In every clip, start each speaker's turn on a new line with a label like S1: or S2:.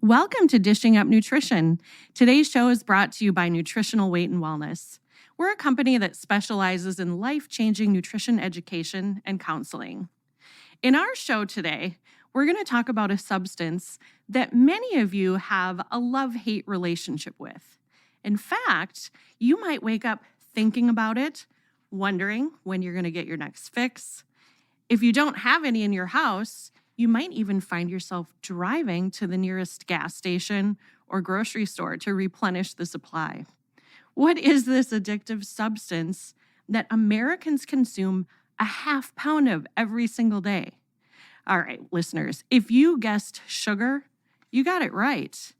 S1: Welcome to Dishing Up Nutrition. Today's show is brought to you by Nutritional Weight and Wellness. We're a company that specializes in life-changing nutrition education and counseling. In our show today, we're going to talk about a substance that many of you have a love-hate relationship with. In fact, you might wake up thinking about it, wondering when you're going to get your next fix. If you don't have any in your house, you might even find yourself driving to the nearest gas station or grocery store to replenish the supply. What is this addictive substance that Americans consume a half pound of every single day? All right, listeners, if you guessed sugar, you got it right.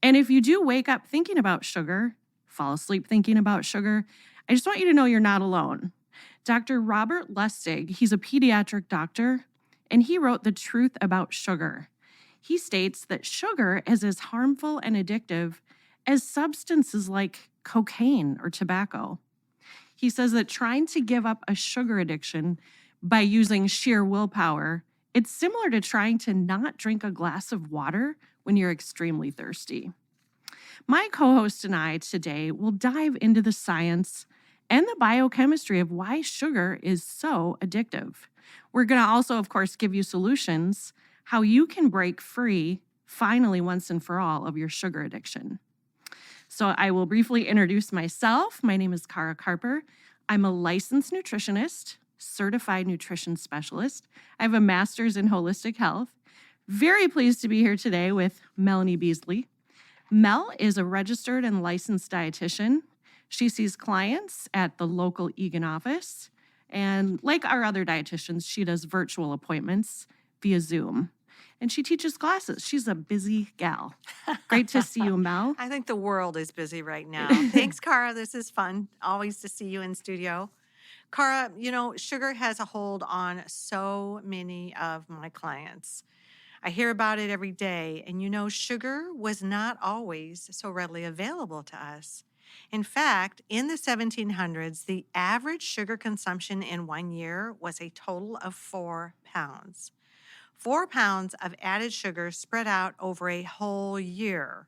S1: And if you do wake up thinking about sugar, fall asleep thinking about sugar, I just want you to know you're not alone. Dr. Robert Lustig, he's a pediatric doctor, and he wrote The Truth About Sugar. He states that sugar is as harmful and addictive as substances like cocaine or tobacco. He says that trying to give up a sugar addiction by using sheer willpower, it's similar to trying to not drink a glass of water when you're extremely thirsty. My co-host and I today will dive into the science and the biochemistry of why sugar is so addictive. We're going to also, of course, give you solutions, how you can break free, finally, once and for all, of your sugar addiction. So I will briefly introduce myself. My name is Cara Carper. I'm a licensed nutritionist, certified nutrition specialist. I have a master's in holistic health. Very pleased to be here today with Melanie Beasley. Mel is a registered and licensed dietitian. She sees clients at the local Egan office. And like our other dietitians, she does virtual appointments via Zoom. And she teaches classes. She's a busy gal. Great to see you, Mel.
S2: I think the world is busy right now. Thanks, Cara. This is fun. Always to see you in studio. Cara, sugar has a hold on so many of my clients. I hear about it every day. And sugar was not always so readily available to us. In fact, in the 1700s, the average sugar consumption in 1 year was a total of 4 pounds. 4 pounds of added sugar spread out over a whole year.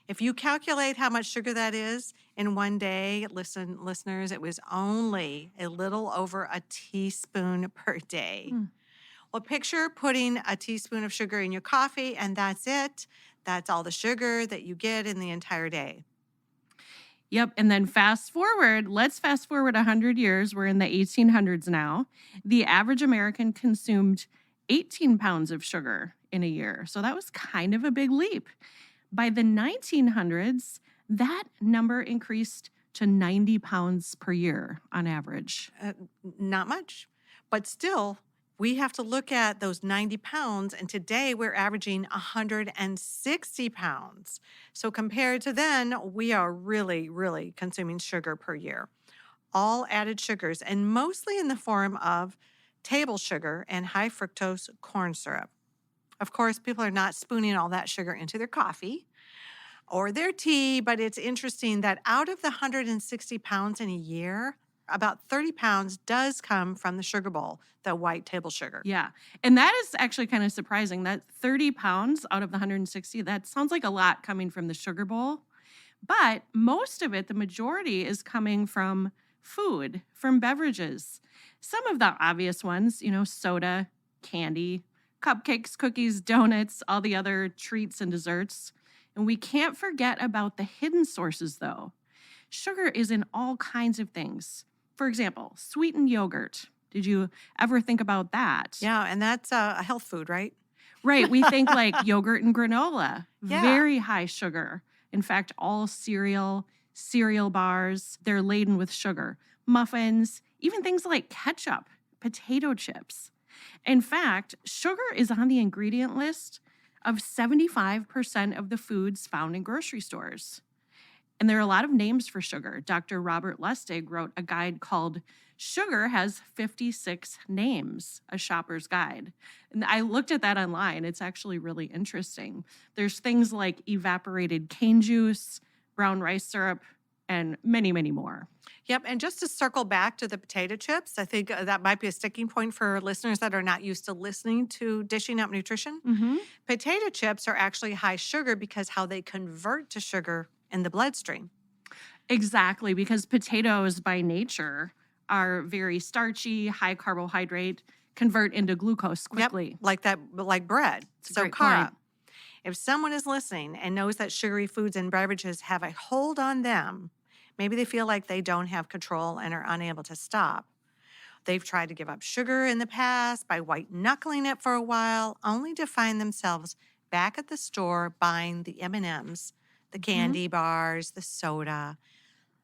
S2: If you calculate how much sugar that is in one day, listeners, it was only a little over a teaspoon per day. Well, picture putting a teaspoon of sugar in your coffee, and that's it. That's all the sugar that you get in the entire day.
S1: Yep, and then let's fast forward 100 years. We're in the 1800s now. The average American consumed 18 pounds of sugar in a year. So that was kind of a big leap. By the 1900s, that number increased to 90 pounds per year on average.
S2: Not much, but still, we have to look at those 90 pounds, and today we're averaging 160 pounds. So compared to then, we are really, really consuming sugar per year. All added sugars, and mostly in the form of table sugar and high fructose corn syrup. Of course, people are not spooning all that sugar into their coffee or their tea, but it's interesting that out of the 160 pounds in a year, about 30 pounds does come from the sugar bowl, the white table sugar.
S1: Yeah. And that is actually kind of surprising. That 30 pounds out of the 160, that sounds like a lot coming from the sugar bowl. But most of it, the majority, is coming from food, from beverages. Some of the obvious ones, soda, candy, cupcakes, cookies, donuts, all the other treats and desserts. And we can't forget about the hidden sources, though. Sugar is in all kinds of things. For example, sweetened yogurt. Did you ever think about that?
S2: Yeah, and that's a health food, right?
S1: Right. We think like yogurt and granola,
S2: Yeah.
S1: Very high sugar. In fact, all cereal bars, they're laden with sugar. Muffins, even things like ketchup, potato chips. In fact, sugar is on the ingredient list of 75% of the foods found in grocery stores. And there are a lot of names for sugar. Dr. Robert Lustig wrote a guide called Sugar Has 56 Names, a shopper's guide. And I looked at that online. It's actually really interesting. There's things like evaporated cane juice, brown rice syrup, and many, many more.
S2: Yep. And just to circle back to the potato chips, I think that might be a sticking point for listeners that are not used to listening to Dishing Up Nutrition.
S1: Mm-hmm.
S2: Potato chips are actually high sugar because how they convert to sugar in the bloodstream.
S1: Exactly, because potatoes by nature are very starchy, high carbohydrate, convert into glucose quickly.
S2: Yep, like that, like bread.
S1: It's a
S2: So,
S1: great
S2: Cara,
S1: point.
S2: if someone is listening and knows that sugary foods and beverages have a hold on them, maybe they feel like they don't have control and are unable to stop. They've tried to give up sugar in the past by white-knuckling it for a while, only to find themselves back at the store buying the M&Ms, the candy bars, the soda.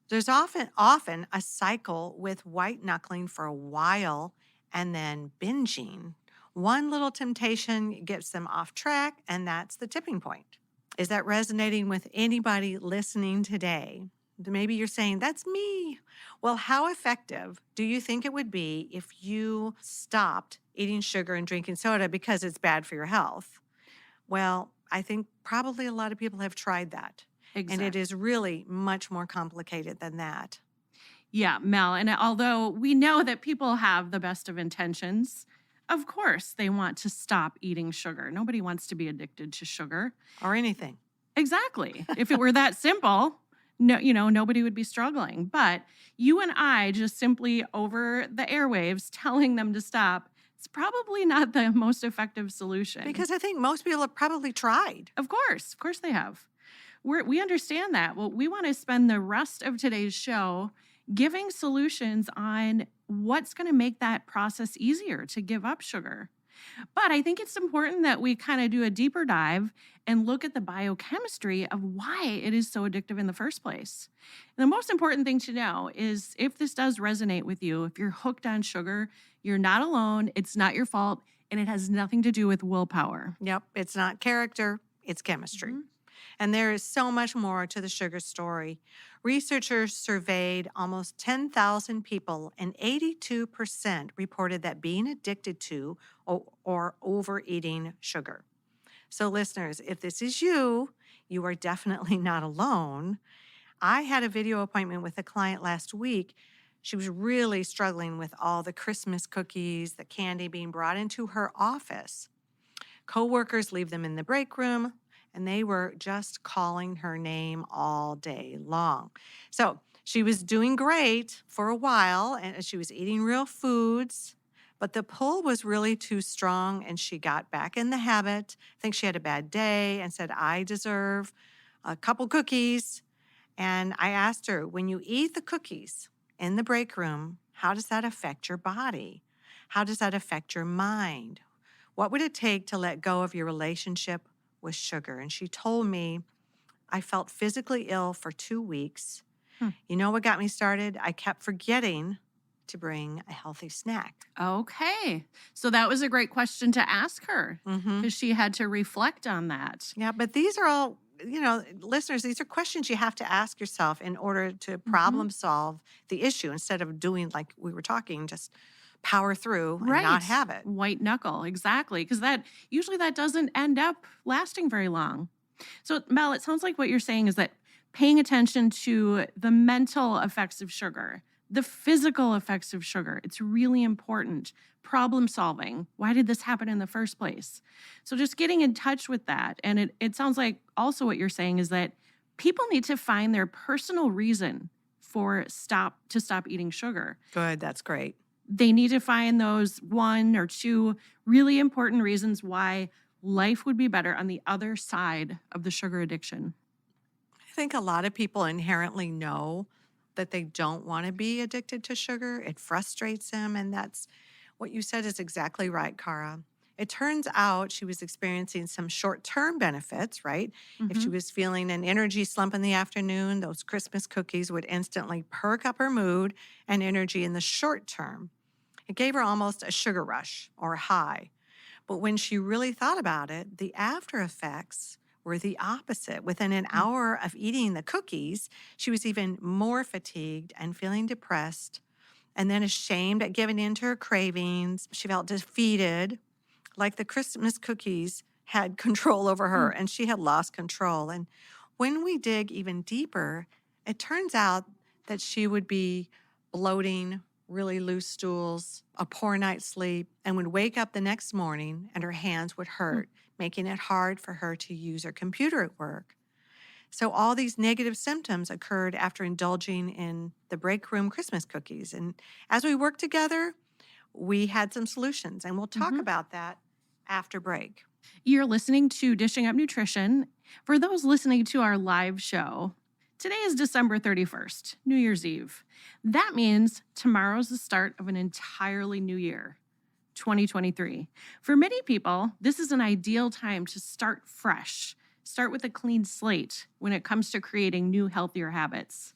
S2: There's often a cycle with white-knuckling for a while and then binging. One little temptation gets them off track, and that's the tipping point. Is that resonating with anybody listening today? Maybe you're saying, that's me. Well, how effective do you think it would be if you stopped eating sugar and drinking soda because it's bad for your health? Well, I think probably a lot of people have tried that. And it
S1: Exactly.
S2: is really much more complicated than that.
S1: Yeah, Mel. And although we know that people have the best of intentions, of course they want to stop eating sugar. Nobody wants to be addicted to sugar.
S2: Or anything.
S1: Exactly. If it were that simple, no, nobody would be struggling. But you and I just simply over the airwaves telling them to stop, it's probably not the most effective solution.
S2: Because I think most people have probably tried.
S1: Of course they have. We understand that. Well, we want to spend the rest of today's show giving solutions on what's going to make that process easier to give up sugar. But I think it's important that we kind of do a deeper dive and look at the biochemistry of why it is so addictive in the first place. And the most important thing to know is if this does resonate with you, if you're hooked on sugar, you're not alone, it's not your fault, and it has nothing to do with willpower.
S2: Yep, it's not character, it's chemistry. And there is so much more to the sugar story. Researchers surveyed almost 10,000 people, and 82% reported that being addicted to or overeating sugar. So, listeners, if this is you, you are definitely not alone. I had a video appointment with a client last week. She was really struggling with all the Christmas cookies, the candy being brought into her office. Coworkers leave them in the break room, and they were just calling her name all day long. So she was doing great for a while, and she was eating real foods, but the pull was really too strong, and she got back in the habit. I think she had a bad day and said, I deserve a couple cookies. And I asked her, when you eat the cookies in the break room, how does that affect your body? How does that affect your mind? What would it take to let go of your relationship with sugar? And she told me, I felt physically ill for 2 weeks. You know what got me started? I kept forgetting to bring a healthy snack.
S1: Okay. So that was a great question to ask her
S2: Mm-hmm.
S1: because she had to reflect on that.
S2: Yeah, but these are all, listeners, these are questions you have to ask yourself in order to problem solve the issue instead of doing like we were talking, just power through and not have it.
S1: White knuckle, exactly. Because that usually that doesn't end up lasting very long. So, Mel, it sounds like what you're saying is that paying attention to the mental effects of sugar, the physical effects of sugar, it's really important. Problem solving. Why did this happen in the first place? So just getting in touch with that. And it sounds like also what you're saying is that people need to find their personal reason to stop eating sugar.
S2: Good, that's great.
S1: They need to find those 1 or 2 really important reasons why life would be better on the other side of the sugar addiction.
S2: I think a lot of people inherently know that they don't want to be addicted to sugar. It frustrates them. And that's what you said is exactly right, Cara. It turns out she was experiencing some short-term benefits, right? If she was feeling an energy slump in the afternoon, those Christmas cookies would instantly perk up her mood and energy in the short term. It gave her almost a sugar rush or a high. But when she really thought about it, the after effects were the opposite. Within an hour of eating the cookies, she was even more fatigued and feeling depressed, and then ashamed at giving in to her cravings. She felt defeated, like the Christmas cookies had control over her and she had lost control. And when we dig even deeper, It turns out that she would be bloating, really loose stools, a poor night's sleep, and would wake up the next morning and her hands would hurt, making it hard for her to use her computer at work. So all these negative symptoms occurred after indulging in the break room Christmas cookies. And as we worked together, we had some solutions, and we'll talk about that after break.
S1: You're listening to Dishing Up Nutrition. For those listening to our live show, today is December 31st, New Year's Eve. That means tomorrow's the start of an entirely new year, 2023. For many people, this is an ideal time to start fresh. Start with a clean slate when it comes to creating new, healthier habits.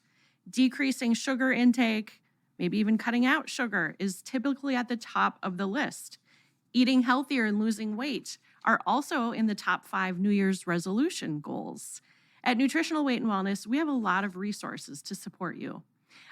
S1: Decreasing sugar intake, maybe even cutting out sugar, is typically at the top of the list. Eating healthier and losing weight are also in the top 5 New Year's resolution goals. At Nutritional Weight and Wellness, we have a lot of resources to support you.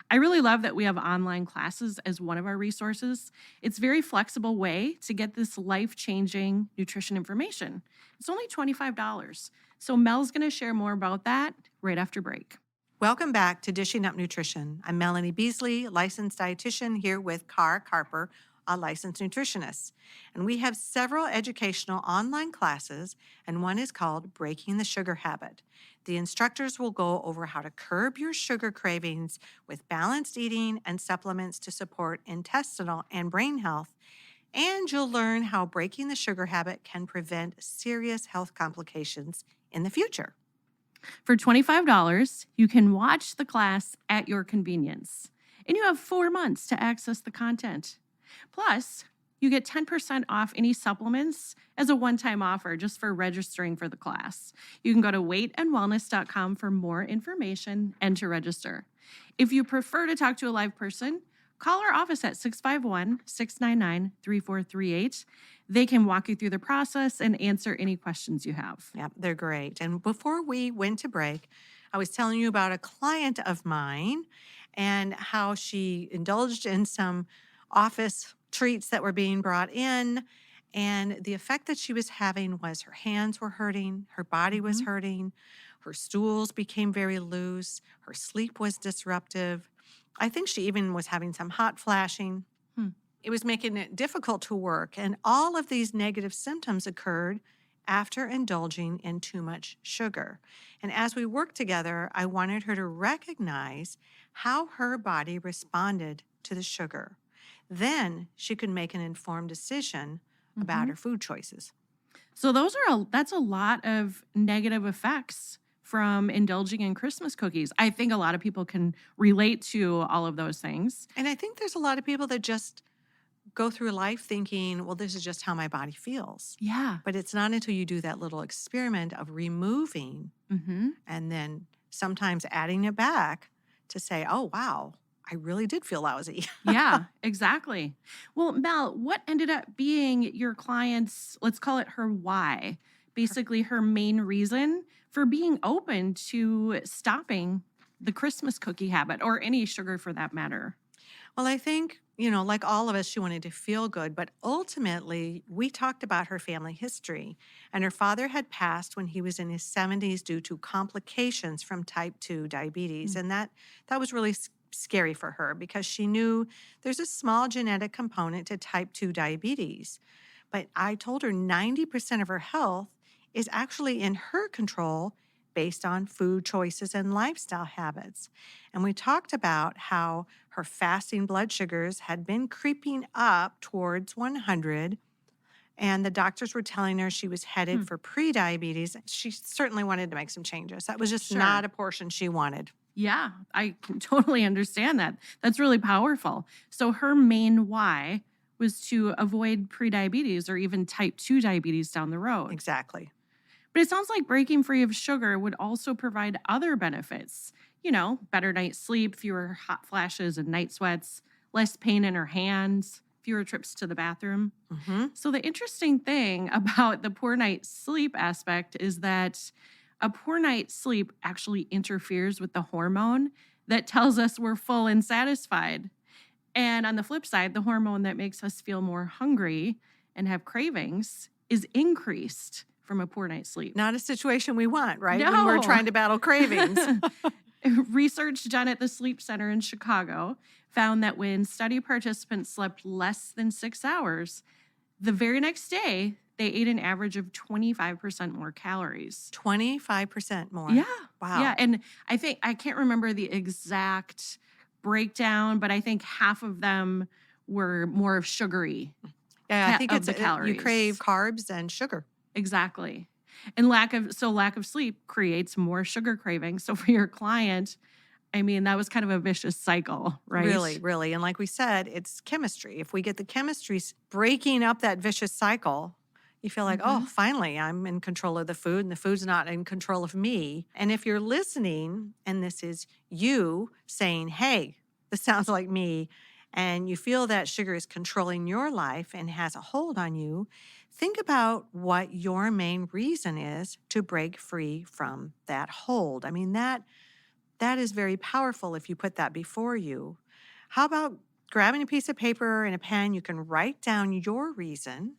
S1: I really love that we have online classes as one of our resources. It's a very flexible way to get this life-changing nutrition information. It's only $25. So Mel's going to share more about that right after break.
S2: Welcome back to Dishing Up Nutrition. I'm Melanie Beasley, licensed dietitian, here with Cara Carper, a licensed nutritionist. And we have several educational online classes, and one is called Breaking the Sugar Habit. The instructors will go over how to curb your sugar cravings with balanced eating and supplements to support intestinal and brain health. And you'll learn how breaking the sugar habit can prevent serious health complications in the future.
S1: For $25, you can watch the class at your convenience, and you have 4 months to access the content. Plus, you get 10% off any supplements as a one-time offer just for registering for the class. You can go to weightandwellness.com for more information and to register. If you prefer to talk to a live person, call our office at 651-699-3438. They can walk you through the process and answer any questions you have.
S2: Yep, they're great. And before we went to break, I was telling you about a client of mine and how she indulged in some office treats that were being brought in. And the effect that she was having was her hands were hurting, her body was hurting, her stools became very loose, her sleep was disruptive. I think she even was having some hot flashing. It was making it difficult to work. And all of these negative symptoms occurred after indulging in too much sugar. And as we worked together, I wanted her to recognize how her body responded to the sugar. Then she could make an informed decision about her food choices.
S1: So that's a lot of negative effects from indulging in Christmas cookies. I think a lot of people can relate to all of those things.
S2: And I think there's a lot of people that just go through life thinking, well, this is just how my body feels.
S1: Yeah.
S2: But it's not until you do that little experiment of removing and then sometimes adding it back to say, oh, wow, I really did feel lousy.
S1: Yeah, exactly. Well, Mel, what ended up being your client's, let's call it her why, basically her main reason for being open to stopping the Christmas cookie habit or any sugar for that matter?
S2: Well, I think, like all of us, she wanted to feel good, but ultimately we talked about her family history, and her father had passed when he was in his 70s due to complications from type 2 diabetes. And that was really scary for her because she knew there's a small genetic component to type 2 diabetes. But I told her 90% of her health is actually in her control based on food choices and lifestyle habits. And we talked about how her fasting blood sugars had been creeping up towards 100, and the doctors were telling her she was headed for prediabetes. She certainly wanted to make some changes. That was just not a portion she wanted.
S1: Yeah, I can totally understand that. That's really powerful. So her main why was to avoid prediabetes or even type 2 diabetes down the road.
S2: Exactly.
S1: But it sounds like breaking free of sugar would also provide other benefits. Better night's sleep, fewer hot flashes and night sweats, less pain in her hands, fewer trips to the bathroom. So the interesting thing about the poor night's sleep aspect is that a poor night's sleep actually interferes with the hormone that tells us we're full and satisfied. And on the flip side, the hormone that makes us feel more hungry and have cravings is increased from a poor night's sleep.
S2: Not a situation we want, right?
S1: No.
S2: When we're trying to battle cravings.
S1: Research done at the Sleep Center in Chicago found that when study participants slept less than 6 hours, the very next day, they ate an average of 25% more calories.
S2: 25% more.
S1: Yeah.
S2: Wow.
S1: Yeah. And I think, I can't remember the exact breakdown, but I think half of them were more of sugary
S2: Yeah, I think
S1: of
S2: it's
S1: the calories.
S2: you crave carbs and sugar.
S1: Exactly. And lack of sleep creates more sugar cravings. So for your client, I mean, that was kind of a vicious cycle, right?
S2: Really, really. And like we said, it's chemistry. If we get the chemistry breaking up that vicious cycle, you feel like, oh, finally, I'm in control of the food and the food's not in control of me. And if you're listening and this is you saying, hey, this sounds like me, and you feel that sugar is controlling your life and has a hold on you, think about what your main reason is to break free from that hold. I mean, that is very powerful if you put that before you. How about grabbing a piece of paper and a pen? You can write down your reason,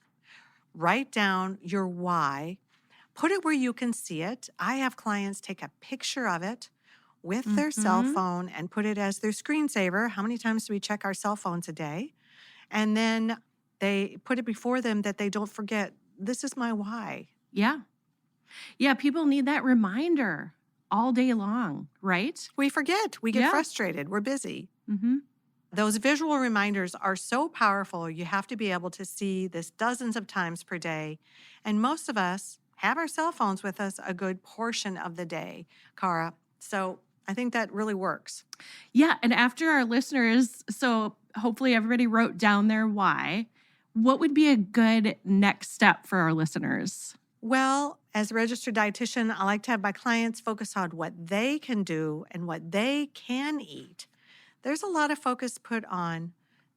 S2: write down your why, put it where you can see it. I have clients take a picture of it with their cell phone and put it as their screensaver. How many times do we check our cell phones a day? And then they put it before them that they don't forget, this is my why.
S1: Yeah. Yeah, people need that reminder all day long, right?
S2: We forget. We get frustrated. We're busy.
S1: Mm-hmm.
S2: Those visual reminders are so powerful. You have to be able to see this dozens of times per day. And most of us have our cell phones with us a good portion of the day, Cara. So I think that really works.
S1: Yeah. And after our listeners, so hopefully everybody wrote down their why, what would be a good next step for our listeners?
S2: Well, as a registered dietitian, I like to have my clients focus on what they can do and what they can eat. There's a lot of focus put on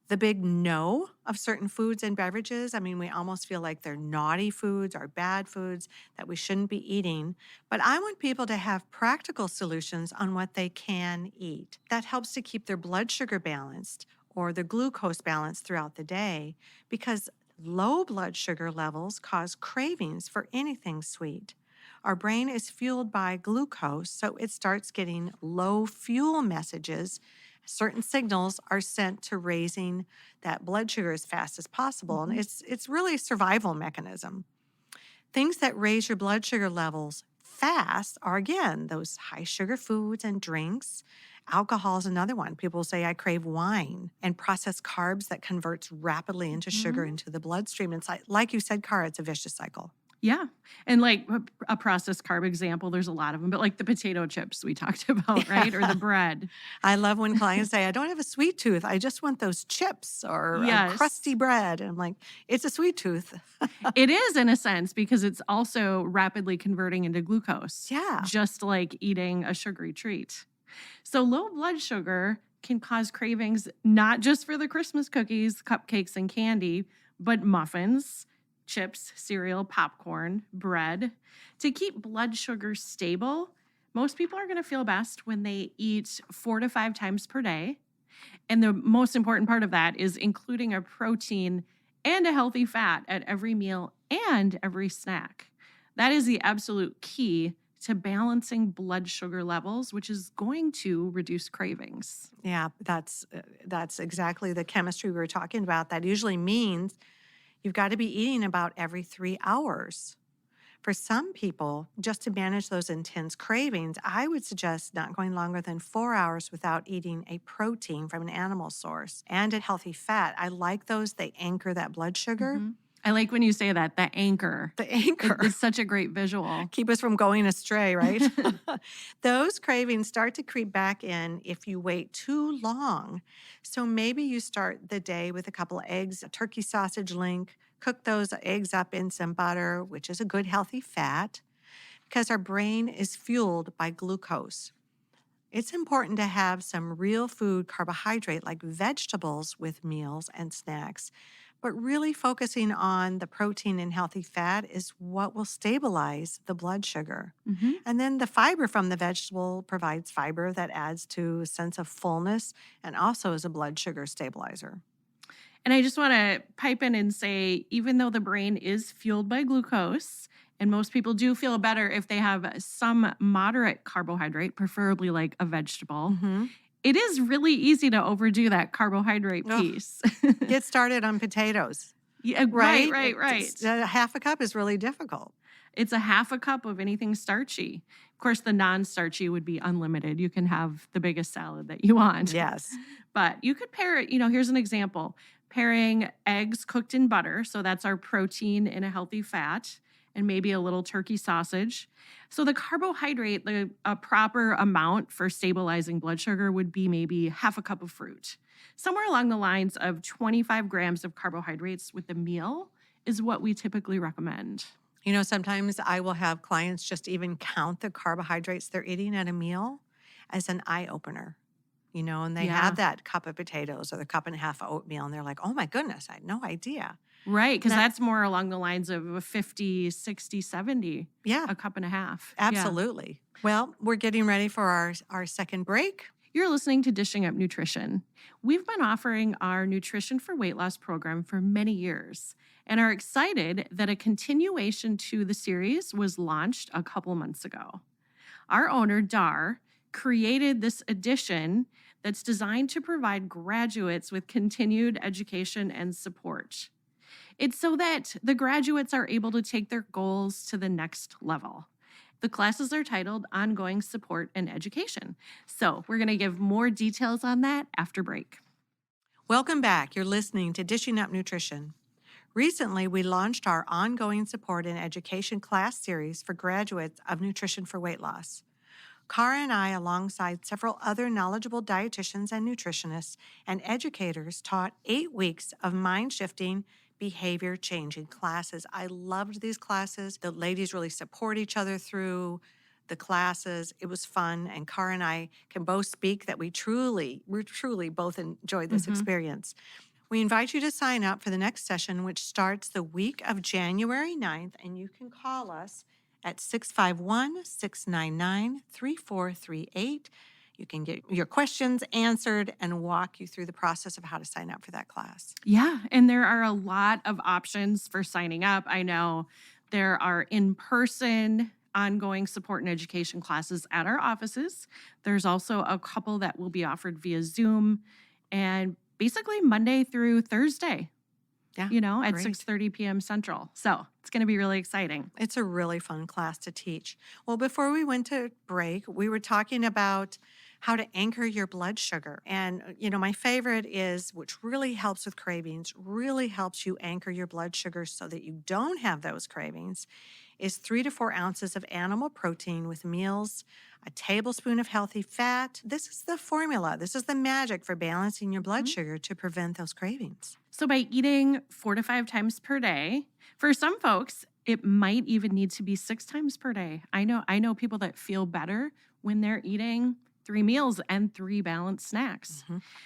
S2: the big no of certain foods and beverages. I mean, we almost feel like they're naughty foods or bad foods that we shouldn't be eating. But I want people to have practical solutions on what they can eat. That helps to keep their blood sugar balanced or their glucose balanced throughout the day, because low blood sugar levels cause cravings for anything sweet. Our brain is fueled by glucose, so it starts getting low fuel messages. Certain signals are sent to raising that blood sugar as fast as possible. And it's really a survival mechanism. Things that raise your blood sugar levels fast are, again, those high sugar foods and drinks. Alcohol is another one. People say, I crave wine, and processed carbs that converts rapidly into sugar into the bloodstream. It's like you said, Cara, it's a vicious cycle.
S1: Yeah. And like a processed carb example, there's a lot of them, but like the potato chips we talked about, right? Or the bread.
S2: I love when clients say, I don't have a sweet tooth. I just want those chips or a crusty bread. And I'm like, it's a sweet tooth.
S1: It is in a sense, because it's also rapidly converting into glucose.
S2: Yeah.
S1: Just like eating a sugary treat. So low blood sugar can cause cravings, not just for the Christmas cookies, cupcakes, and candy, but muffins, chips, cereal, popcorn, bread. To keep blood sugar stable, most people are going to feel best when they eat 4 to 5 times per day. And the most important part of that is including a protein and a healthy fat at every meal and every snack. That is the absolute key to balancing blood sugar levels, which is going to reduce cravings.
S2: Yeah, that's exactly the chemistry we were talking about. That usually means you've got to be eating about every 3 hours. For some people, just to manage those intense cravings, I would suggest not going longer than 4 hours without eating a protein from an animal source and a healthy fat. I like those. They anchor that blood sugar.
S1: I like when you say that, the anchor.
S2: The anchor.
S1: It's such a great visual.
S2: Keep us from going astray, right? Those cravings start to creep back in if you wait too long. So maybe you start the day with a couple of eggs, a turkey sausage link, cook those eggs up in some butter, which is a good healthy fat, because our brain is fueled by glucose. It's important to have some real food carbohydrate like vegetables with meals and snacks. But really focusing on the protein and healthy fat is what will stabilize the blood sugar. And then the fiber from the vegetable provides fiber that adds to a sense of fullness and also is a blood sugar stabilizer.
S1: And I just want to pipe in and say, even though the brain is fueled by glucose And most people do feel better if they have some moderate carbohydrate, preferably like a vegetable.
S2: Mm-hmm.
S1: It is really easy to overdo that carbohydrate piece.
S2: Get started on potatoes.
S1: Yeah,
S2: Right?
S1: right.
S2: A half a cup is really difficult.
S1: It's a half a cup of anything starchy. Of course, the non-starchy would be unlimited. You can have the biggest salad that you want.
S2: Yes.
S1: But you could pair it, here's an example. Pairing eggs cooked in butter, so that's our protein in a healthy fat, and maybe a little turkey sausage. So the carbohydrate, a proper amount for stabilizing blood sugar would be maybe half a cup of fruit. Somewhere along the lines of 25 grams of carbohydrates with the meal is what we typically recommend.
S2: Sometimes I will have clients just even count the carbohydrates they're eating at a meal as an eye opener. And they
S1: Yeah.
S2: have that cup of potatoes or the cup and a half of oatmeal, and they're like, oh my goodness, I had no idea.
S1: Right, because
S2: That-
S1: that's more along the lines of a 50, 60, 70,
S2: Yeah,
S1: a cup and a half.
S2: absolutely. Well, we're getting ready for our second break.
S1: You're listening to Dishing Up Nutrition. We've been offering our Nutrition for Weight Loss program for many years and are excited that a continuation to the series was launched a couple months ago. Our owner, Dar, created this edition that's designed to provide graduates with continued education and support. It's so that the graduates are able to take their goals to the next level. The classes are titled Ongoing Support and Education. So we're going to give more details on that after break.
S2: Welcome back. You're listening to Dishing Up Nutrition. Recently, we launched our Ongoing Support and Education class series for graduates of Nutrition for Weight Loss. Cara and I, alongside several other knowledgeable dietitians and nutritionists and educators, taught 8 weeks of mind-shifting, behavior-changing classes. I loved these classes. The ladies really support each other through the classes. It was fun, and Cara and I can both speak that we truly both enjoyed this experience. We invite you to sign up for the next session, which starts the week of January 9th, and you can call us at 651-699-3438. You can get your questions answered and walk you through the process of how to sign up for that class.
S1: Yeah, and there are a lot of options for signing up. I know there are in-person ongoing support and education classes at our offices. There's also a couple that will be offered via Zoom and basically Monday through Thursday.
S2: Yeah,
S1: at
S2: great.
S1: 6:30 p.m. Central. So it's going to be really exciting.
S2: It's a really fun class to teach. Well, before we went to break, we were talking about how to anchor your blood sugar. And, my favorite is, which really helps with cravings, really helps you anchor your blood sugar so that you don't have those cravings, is 3 to 4 ounces of animal protein with meals, a tablespoon of healthy fat. This is the formula. This is the magic for balancing your blood sugar to prevent those cravings.
S1: So by eating 4 to 5 times per day, for some folks, it might even need to be 6 times per day. I know people that feel better when they're eating 3 meals and 3 balanced snacks.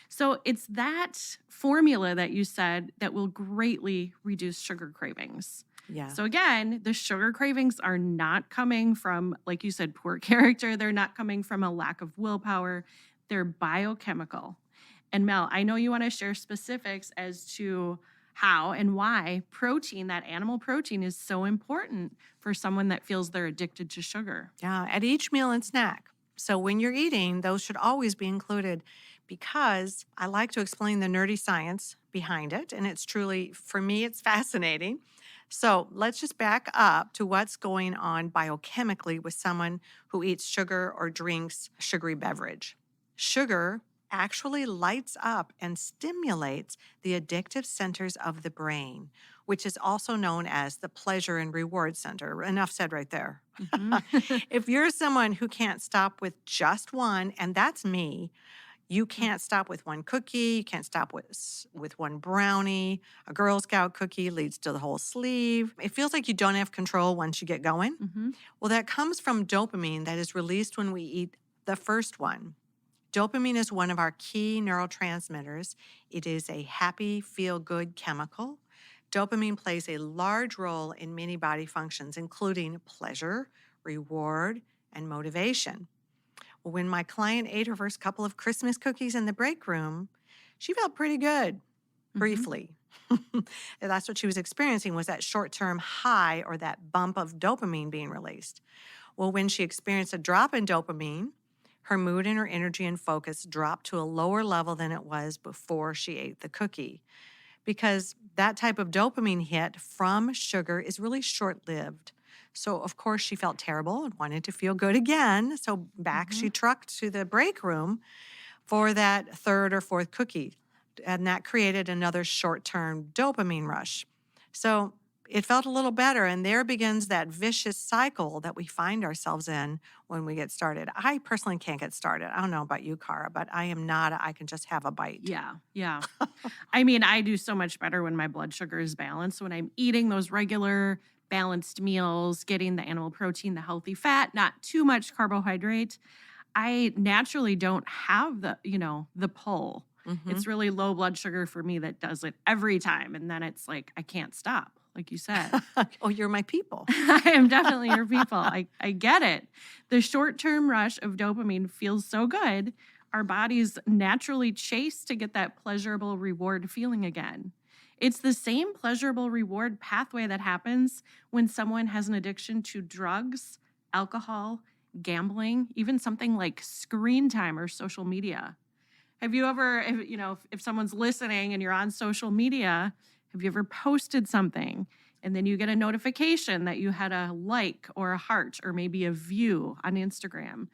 S1: So it's that formula that you said that will greatly reduce sugar cravings.
S2: Yeah.
S1: So again, the sugar cravings are not coming from, like you said, poor character. They're not coming from a lack of willpower. They're biochemical. And Mel, I know you want to share specifics as to how and why protein, that animal protein, is so important for someone that feels they're addicted to sugar.
S2: Yeah, at each meal and snack. So when you're eating, those should always be included, because I like to explain the nerdy science behind it. And it's truly, for me, it's fascinating. So let's just back up to what's going on biochemically with someone who eats sugar or drinks sugary beverage. Sugar actually lights up and stimulates the addictive centers of the brain, which is also known as the pleasure and reward center. Enough said right there. If you're someone who can't stop with just one, and that's me, you can't stop with one cookie, you can't stop with one brownie. A Girl Scout cookie leads to the whole sleeve. It feels like you don't have control once you get going. Well, that comes from dopamine that is released when we eat the first one. Dopamine is one of our key neurotransmitters. It is a happy, feel-good chemical. Dopamine plays a large role in many body functions, including pleasure, reward, and motivation. When my client ate her first couple of Christmas cookies in the break room, she felt pretty good, briefly. And that's what she was experiencing, was that short-term high or that bump of dopamine being released. Well, when she experienced a drop in dopamine, her mood and her energy and focus dropped to a lower level than it was before she ate the cookie. Because that type of dopamine hit from sugar is really short lived. So, of course, she felt terrible and wanted to feel good again. So, back
S1: Mhm.
S2: she trucked to the break room for that third or fourth cookie. And that created another short term dopamine rush. So, it felt a little better. And there begins that vicious cycle that we find ourselves in when we get started. I personally can't get started. I don't know about you, Cara, but I am not, I can just have a bite.
S1: Yeah, yeah. I mean, I do so much better when my blood sugar is balanced. When I'm eating those regular balanced meals, getting the animal protein, the healthy fat, not too much carbohydrate, I naturally don't have the pull.
S2: Hmm.
S1: It's really low blood sugar for me that does it every time. And then it's like, I can't stop, like you said.
S2: Oh, you're my people.
S1: I am definitely your people. I get it. The short term rush of dopamine feels so good. Our bodies naturally chase to get that pleasurable reward feeling again. It's the same pleasurable reward pathway that happens when someone has an addiction to drugs, alcohol, gambling, even something like screen time or social media. Have you ever, if someone's listening and you're on social media, have you ever posted something and then you get a notification that you had a like or a heart or maybe a view on Instagram?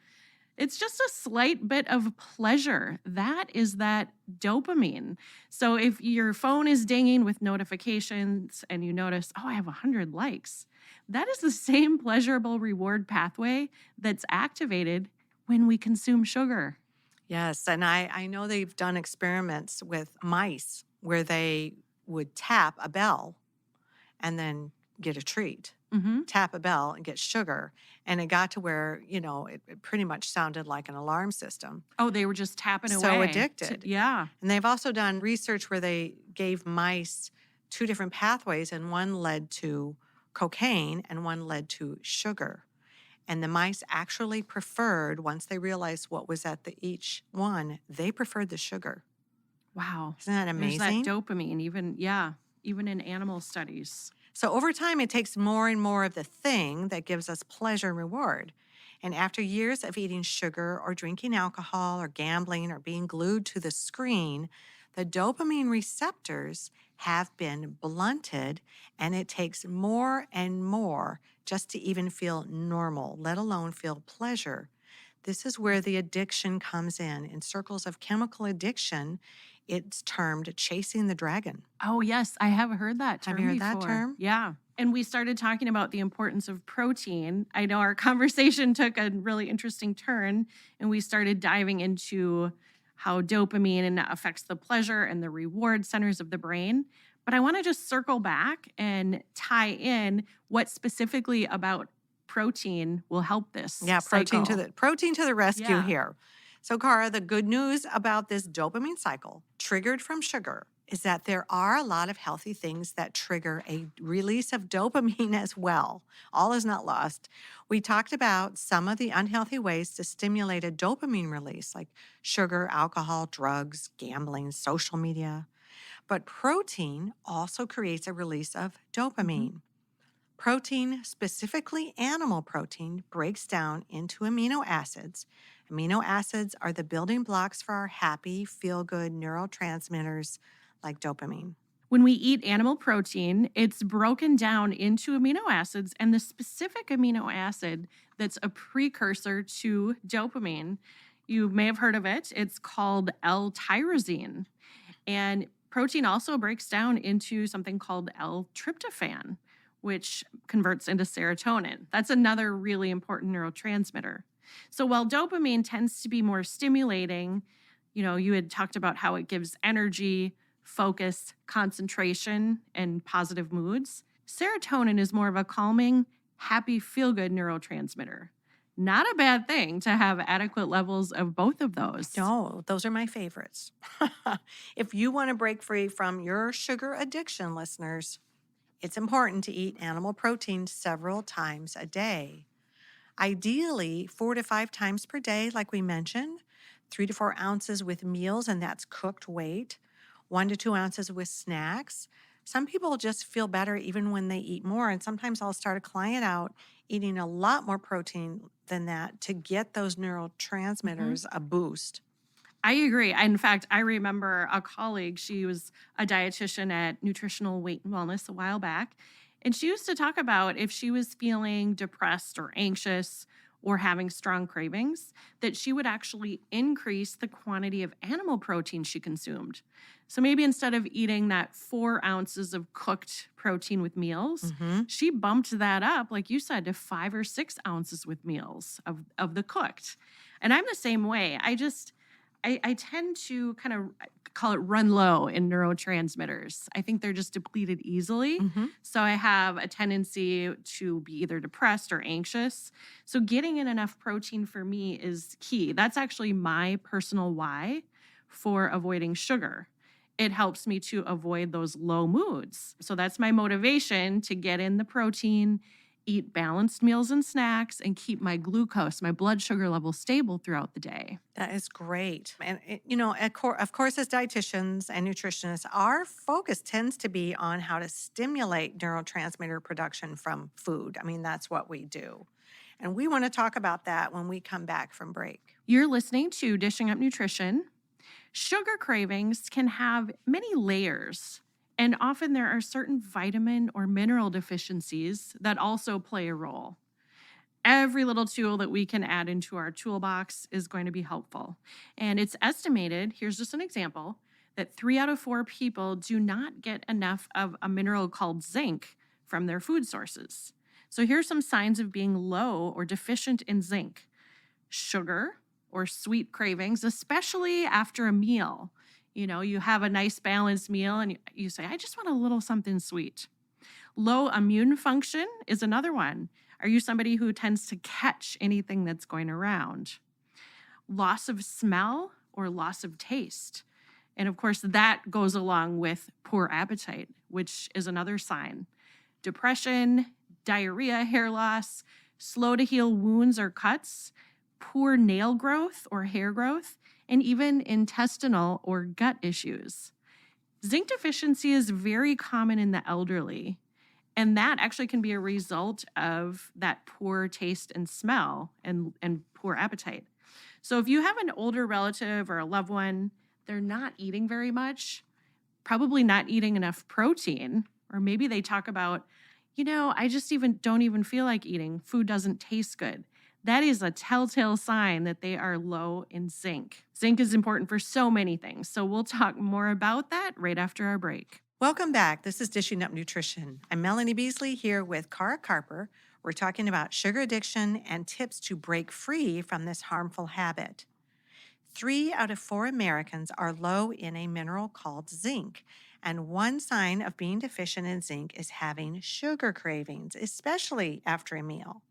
S1: It's just a slight bit of pleasure. That is that dopamine. So if your phone is dinging with notifications and you notice, oh, I have 100 likes, that is the same pleasurable reward pathway that's activated when we consume sugar.
S2: Yes, and I know they've done experiments with mice where they would tap a bell and then get a treat.
S1: Hmm.
S2: Tap a bell and get sugar. And it got to where, it pretty much sounded like an alarm system.
S1: Oh, they were just tapping
S2: So
S1: away.
S2: addicted.
S1: Yeah.
S2: And they've also done research where they gave mice two different pathways, and one led to cocaine and one led to sugar. And the mice actually preferred, once they realized what was at each one, they preferred the sugar.
S1: Wow.
S2: Isn't that
S1: There's that
S2: amazing?
S1: dopamine, even in animal studies.
S2: So over time, it takes more and more of the thing that gives us pleasure and reward. And after years of eating sugar or drinking alcohol or gambling or being glued to the screen, the dopamine receptors have been blunted, and it takes more and more just to even feel normal, let alone feel pleasure. This is where the addiction comes in. In circles of chemical addiction, it's termed chasing the dragon.
S1: Oh, yes, I have heard that term
S2: Have you heard
S1: before.
S2: that term?
S1: Yeah. And we started talking about the importance of protein. I know our conversation took a really interesting turn, and we started diving into how dopamine affects the pleasure and the reward centers of the brain. But I want to just circle back and tie in what specifically about protein will help this
S2: Yeah, protein to
S1: cycle.
S2: the rescue
S1: Yeah.
S2: here. So, Cara, the good news about this dopamine cycle triggered from sugar is that there are a lot of healthy things that trigger a release of dopamine as well. All is not lost. We talked about some of the unhealthy ways to stimulate a dopamine release, like sugar, alcohol, drugs, gambling, social media. But protein also creates a release of
S1: Mhm.
S2: dopamine. Protein, specifically animal protein, breaks down into amino acids. Amino acids are the building blocks for our happy, feel good neurotransmitters like dopamine.
S1: When we eat animal protein, it's broken down into amino acids, and the specific amino acid that's a precursor to dopamine, you may have heard of it. It's called L-tyrosine. And protein also breaks down into something called L-tryptophan, which converts into serotonin. That's another really important neurotransmitter. So while dopamine tends to be more stimulating, you had talked about how it gives energy, focus, concentration, and positive moods. Serotonin is more of a calming, happy, feel good neurotransmitter. Not a bad thing to have adequate levels of both of those.
S2: No, those are my favorites. If you want to break free from your sugar addiction, listeners, it's important to eat animal protein several times a day. Ideally, 4 to 5 times per day, like we mentioned, 3 to 4 ounces with meals, and that's cooked weight. 1 to 2 ounces with snacks. Some people just feel better even when they eat more. And sometimes I'll start a client out eating a lot more protein than that to get those neurotransmitters a boost.
S1: I agree. In fact, I remember a colleague, she was a dietitian at Nutritional Weight and Wellness a while back, and she used to talk about if she was feeling depressed or anxious or having strong cravings, that she would actually increase the quantity of animal protein she consumed. So maybe instead of eating that 4 ounces of cooked protein with meals, she bumped that up, like you said, to 5 or 6 ounces with meals of the cooked. And I'm the same way. I tend to kind of call it run low in neurotransmitters. I think they're just depleted easily. So I have a tendency to be either depressed or anxious. So getting in enough protein for me is key. That's actually my personal why for avoiding sugar. It helps me to avoid those low moods. So that's my motivation to get in the protein, eat balanced meals and snacks, and keep my glucose, my blood sugar level stable throughout the day.
S2: That is great. And, of course, as dietitians and nutritionists, our focus tends to be on how to stimulate neurotransmitter production from food. I mean, that's what we do. And we want to talk about that when we come back from break.
S1: You're listening to Dishing Up Nutrition. Sugar cravings can have many layers, and often there are certain vitamin or mineral deficiencies that also play a role. Every little tool that we can add into our toolbox is going to be helpful. And it's estimated, here's just an example, that 3 out of 4 people do not get enough of a mineral called zinc from their food sources. So here's some signs of being low or deficient in zinc. Sugar or sweet cravings, especially after a meal. You know, you have a nice balanced meal and you say, I just want a little something sweet. Low immune function is another one. Are you somebody who tends to catch anything that's going around? Loss of smell or loss of taste. And of course, that goes along with poor appetite, which is another sign. Depression, diarrhea, hair loss, slow to heal wounds or cuts, poor nail growth or hair growth, and even intestinal or gut issues. Zinc deficiency is very common in the elderly, and that actually can be a result of that poor taste and smell and poor appetite. So if you have an older relative or a loved one, they're not eating very much, probably not eating enough protein, or maybe they talk about, I just don't even feel like eating. Food doesn't taste good. That is a telltale sign that they are low in zinc. Zinc is important for so many things. So we'll talk more about that right after our break.
S2: Welcome back. This is Dishing Up Nutrition. I'm Melanie Beasley here with Cara Carper. We're talking about sugar addiction and tips to break free from this harmful habit. 3 out of 4 Americans are low in a mineral called zinc. And one sign of being deficient in zinc is having sugar cravings, especially after a meal.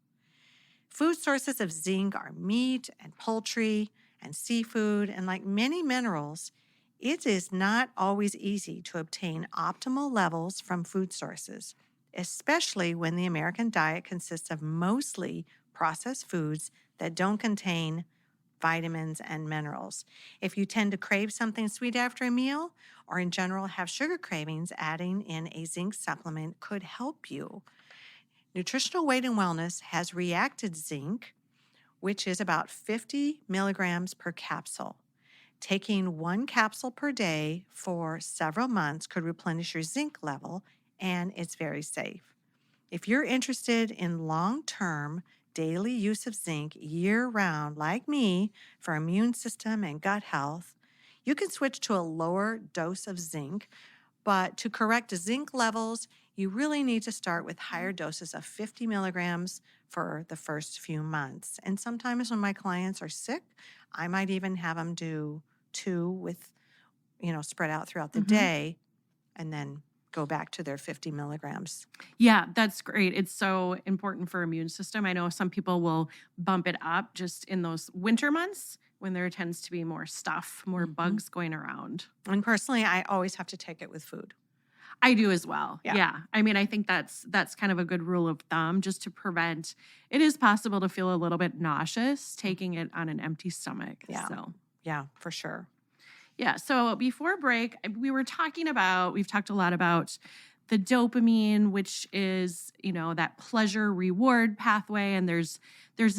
S2: Food sources of zinc are meat and poultry and seafood, and like many minerals, it is not always easy to obtain optimal levels from food sources, especially when the American diet consists of mostly processed foods that don't contain vitamins and minerals. If you tend to crave something sweet after a meal, or in general have sugar cravings, adding in a zinc supplement could help you. Nutritional Weight and Wellness has reacted zinc, which is about 50 milligrams per capsule. Taking 1 capsule per day for several months could replenish your zinc level, and it's very safe. If you're interested in long-term daily use of zinc year-round, like me, for immune system and gut health, you can switch to a lower dose of zinc, but to correct zinc levels, you really need to start with higher doses of 50 milligrams for the first few months. And sometimes when my clients are sick, I might even have them do 2 with, spread out throughout the day, and then go back to their 50 milligrams.
S1: Yeah, that's great. It's so important for immune system. I know some people will bump it up just in those winter months when there tends to be more stuff, more bugs going around.
S2: And personally, I always have to take it with food.
S1: I do as well.
S2: Yeah.
S1: Yeah. I mean, I think that's kind of a good rule of thumb just to prevent. It is possible to feel a little bit nauseous taking it on an empty stomach.
S2: Yeah.
S1: So.
S2: Yeah, for sure.
S1: Yeah. So before break, we've talked a lot about the dopamine, which is, that pleasure reward pathway. And there's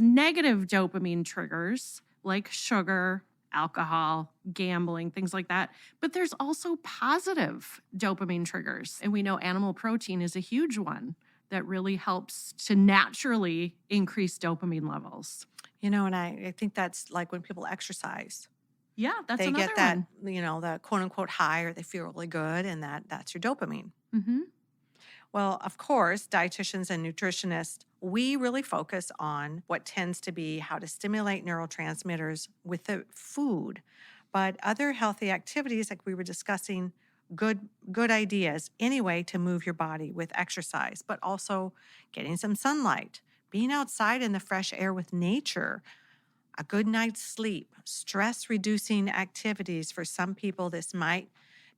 S1: negative dopamine triggers like sugar, alcohol, gambling, things like that. But there's also positive dopamine triggers. And we know animal protein is a huge one that really helps to naturally increase dopamine levels.
S2: And I think that's like when people exercise.
S1: Yeah, that's
S2: They
S1: another
S2: get that,
S1: one.
S2: the quote unquote high, or they feel really good, and that's your dopamine.
S1: Mm-hmm.
S2: Well, of course, dietitians and nutritionists, we really focus on what tends to be how to stimulate neurotransmitters with the food. But other healthy activities, like we were discussing, good ideas anyway to move your body with exercise, but also getting some sunlight, being outside in the fresh air with nature, a good night's sleep, stress reducing activities. For some people, this might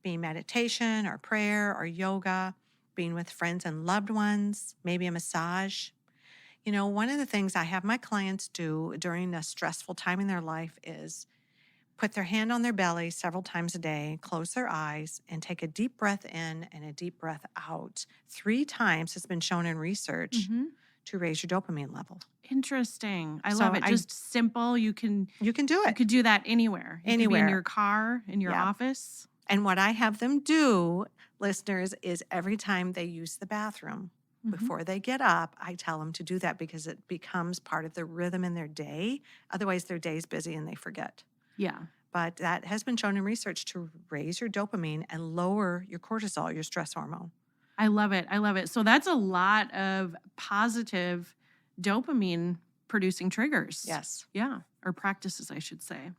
S2: be meditation or prayer or yoga, being with friends and loved ones, maybe a massage. One of the things I have my clients do during a stressful time in their life is put their hand on their belly several times a day, close their eyes, and take a deep breath in and a deep breath out. 3 times has been shown in research
S1: Mm-hmm.
S2: to raise your dopamine level.
S1: Interesting. I
S2: So
S1: love it. Just simple. You
S2: You can do
S1: You
S2: it
S1: could do that anywhere. You could be in
S2: anywhere.
S1: your car, in your
S2: Yeah.
S1: office.
S2: And what I have them do, listeners, is every time they use the bathroom,
S1: Mhm.
S2: before they get up, I tell them to do that because it becomes part of the rhythm in their day. Otherwise, their day's busy and they forget.
S1: Yeah.
S2: But that has been shown in research to raise your dopamine and lower your cortisol, your stress hormone.
S1: I love it. I love it. So that's a lot of positive dopamine producing triggers.
S2: Yes.
S1: Yeah. Or practices, I should say.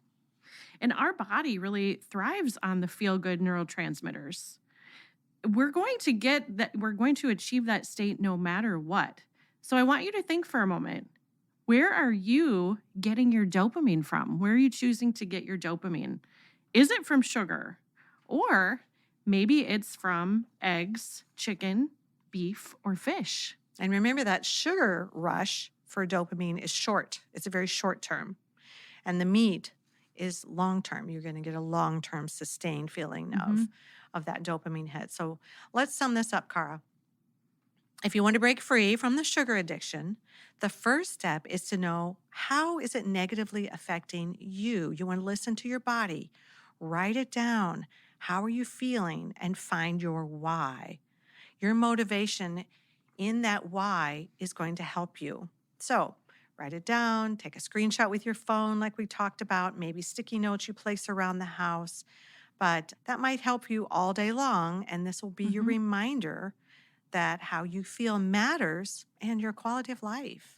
S1: And our body really thrives on the feel good neurotransmitters. We're going to achieve that state no matter what. So I want you to think for a moment. Where are you getting your dopamine from? Where are you choosing to get your dopamine? Is it from sugar? Or maybe it's from eggs, chicken, beef, or fish.
S2: And remember that sugar rush for dopamine is short. It's a very short term. And the meat is long term. You're going to get a long term sustained feeling of that dopamine hit. So let's sum this up, Cara. If you want to break free from the sugar addiction, the first step is to know, how is it negatively affecting you? You want to listen to your body, write it down. How are you feeling? And find your why. Your motivation in that why is going to help you. So write it down, take a screenshot with your phone like we talked about, maybe sticky notes you place around the house. But that might help you all day long, and this will be your reminder that how you feel matters and your quality of life.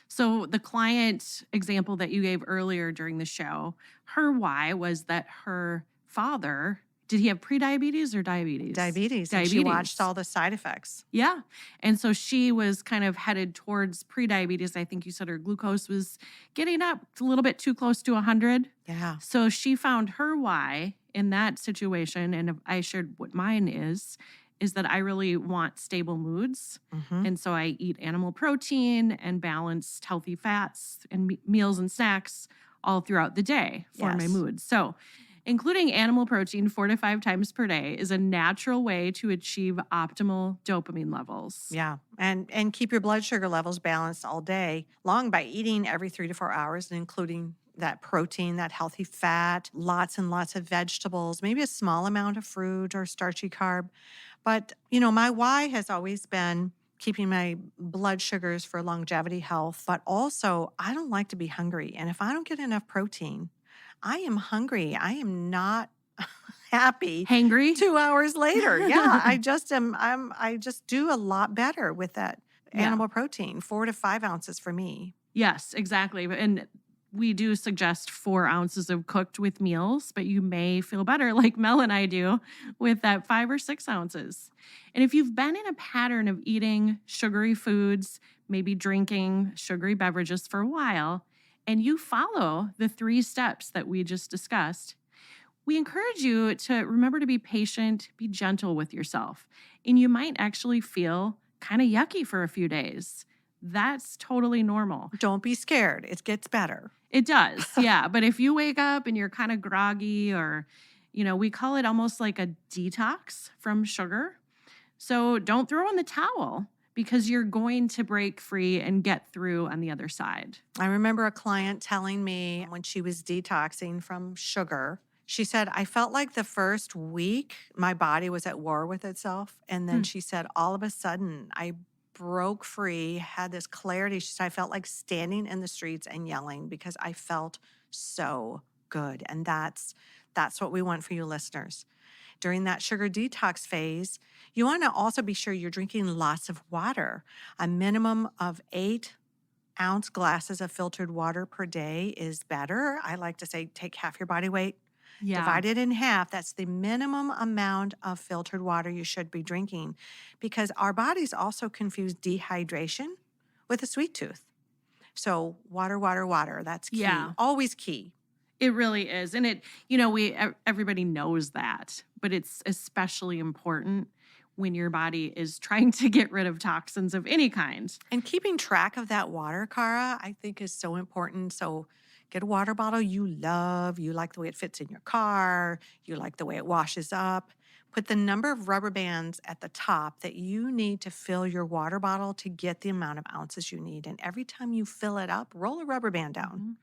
S1: So the client example that you gave earlier during the show, her why was that her father, did he have prediabetes or diabetes?
S2: Diabetes. And she watched all the side effects.
S1: Yeah. And so she was kind of headed towards prediabetes. I think you said her glucose was getting up a little bit too close to 100.
S2: Yeah.
S1: So she found her why in that situation. And I shared what mine is that I really want stable moods. And so I eat animal protein and balanced healthy fats and meals and snacks all throughout the day for my moods. So including animal protein 4 to 5 times per day is a natural way to achieve optimal dopamine levels.
S2: Yeah. And keep your blood sugar levels balanced all day long by eating every 3 to 4 hours and including that protein, that healthy fat, lots and lots of vegetables, maybe a small amount of fruit or starchy carb. But, my why has always been keeping my blood sugars for longevity health, but also I don't like to be hungry. And if I don't get enough protein, I am hungry. I am not happy.
S1: Hangry?
S2: 2 hours later. Yeah, I just do a lot better with that animal protein, 4 to 5 ounces for me.
S1: Yes, exactly. And we do suggest 4 ounces of cooked with meals, but you may feel better like Mel and I do with that 5 or 6 ounces. And if you've been in a pattern of eating sugary foods, maybe drinking sugary beverages for a while, and you follow the 3 steps that we just discussed, we encourage you to remember to be patient, be gentle with yourself. And you might actually feel kind of yucky for a few days. That's totally normal.
S2: Don't be scared. It gets better.
S1: It does, yeah. But if you wake up and you're kind of groggy or, We call it almost like a detox from sugar. So don't throw in the towel because you're going to break free and get through on the other side.
S2: I remember a client telling me when she was detoxing from sugar, she said, I felt like the first week my body was at war with itself. And then
S1: Hmm.
S2: she said, all of a sudden, I broke free, had this clarity. She said, I felt like standing in the streets and yelling because I felt so good. And that's what we want for you listeners. During that sugar detox phase, you want to also be sure you're drinking lots of water. A minimum of 8-ounce glasses of filtered water per day is better. I like to say take half your body weight,
S1: Yeah.
S2: divide it in half. That's the minimum amount of filtered water you should be drinking because our bodies also confuse dehydration with a sweet tooth. So water, water, water. That's key.
S1: Yeah.
S2: Always key.
S1: It really is. And everybody knows that, but it's especially important when your body is trying to get rid of toxins of any kind.
S2: And keeping track of that water, Cara, I think is so important. So get a water bottle you love. You like the way it fits in your car. You like the way it washes up. Put the number of rubber bands at the top that you need to fill your water bottle to get the amount of ounces you need. And every time you fill it up, roll a rubber band down.
S1: Mhm.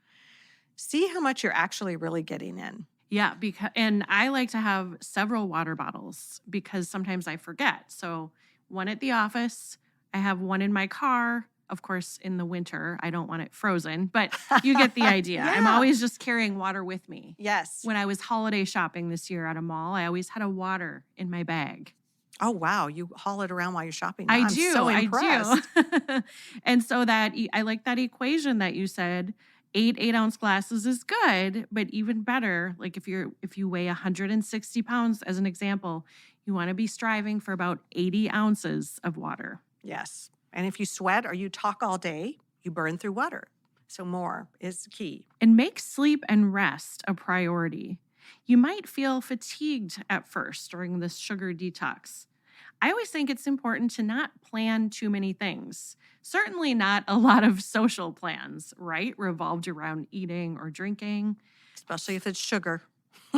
S2: See how much you're actually really getting in.
S1: Yeah, and I like to have several water bottles because sometimes I forget. So one at the office, I have one in my car. Of course, in the winter, I don't want it frozen, but you get the idea. I'm
S2: Yeah.
S1: always just carrying water with me.
S2: Yes.
S1: When I was holiday shopping this year at a mall, I always had a water in my bag.
S2: Oh, wow. You haul it around while you're shopping.
S1: I
S2: I'm
S1: do.
S2: so
S1: I
S2: impressed.
S1: do. And so I like that equation that you said. 8-ounce glasses is good, but even better, like if you weigh 160 pounds as an example, you want to be striving for about 80 ounces of water.
S2: Yes. And if you sweat or you talk all day, you burn through water. So more is key.
S1: And make sleep and rest a priority. You might feel fatigued at first during this sugar detox. I always think it's important to not plan too many things. Certainly not a lot of social plans, right? Revolved around eating or drinking.
S2: Especially if it's sugar.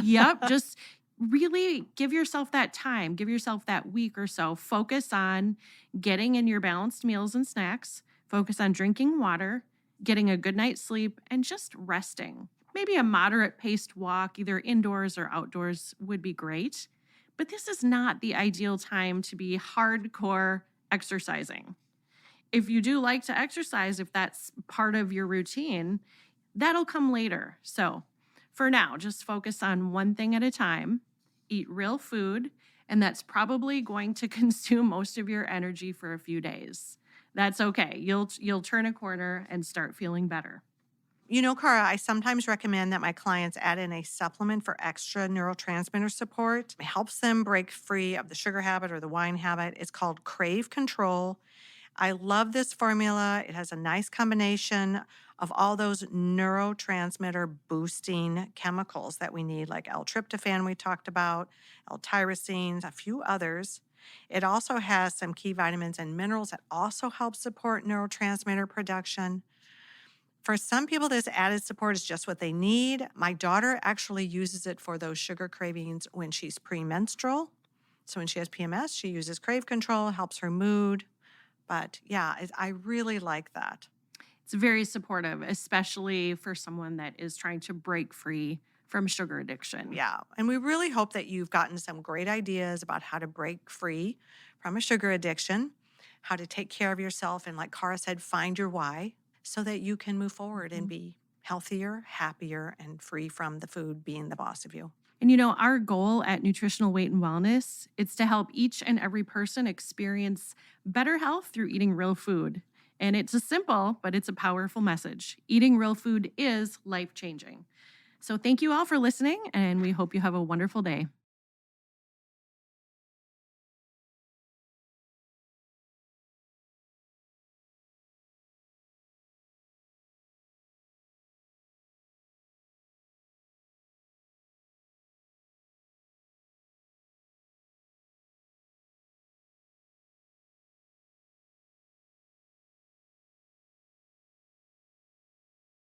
S1: Yep. Just really give yourself that time, give yourself that week or so. Focus on getting in your balanced meals and snacks, focus on drinking water, getting a good night's sleep, and just resting. Maybe a moderate paced walk, either indoors or outdoors, would be great. But this is not the ideal time to be hardcore exercising. If you do like to exercise, if that's part of your routine, that'll come later. So for now, just focus on one thing at a time, eat real food, and that's probably going to consume most of your energy for a few days. That's okay. You'll turn a corner and start feeling better.
S2: You know, Cara, I sometimes recommend that my clients add in a supplement for extra neurotransmitter support. It helps them break free of the sugar habit or the wine habit. It's called Crave Control. I love this formula. It has a nice combination of all those neurotransmitter boosting chemicals that we need, like L-tryptophan we talked about, L-tyrosine, a few others. It also has some key vitamins and minerals that also help support neurotransmitter production. For some people, this added support is just what they need. My daughter actually uses it for those sugar cravings when she's premenstrual. So when she has PMS, she uses Crave Control, helps her mood. But yeah, I really like that.
S1: It's very supportive, especially for someone that is trying to break free from sugar addiction.
S2: Yeah. And we really hope that you've gotten some great ideas about how to break free from a sugar addiction, how to take care of yourself, and like Cara said, find your why so that you can move forward and be healthier, happier, and free from the food being the boss of you.
S1: And our goal at Nutritional Weight and Wellness is to help each and every person experience better health through eating real food. And it's a simple, but it's a powerful message. Eating real food is life-changing. So thank you all for listening, and we hope you have a wonderful day.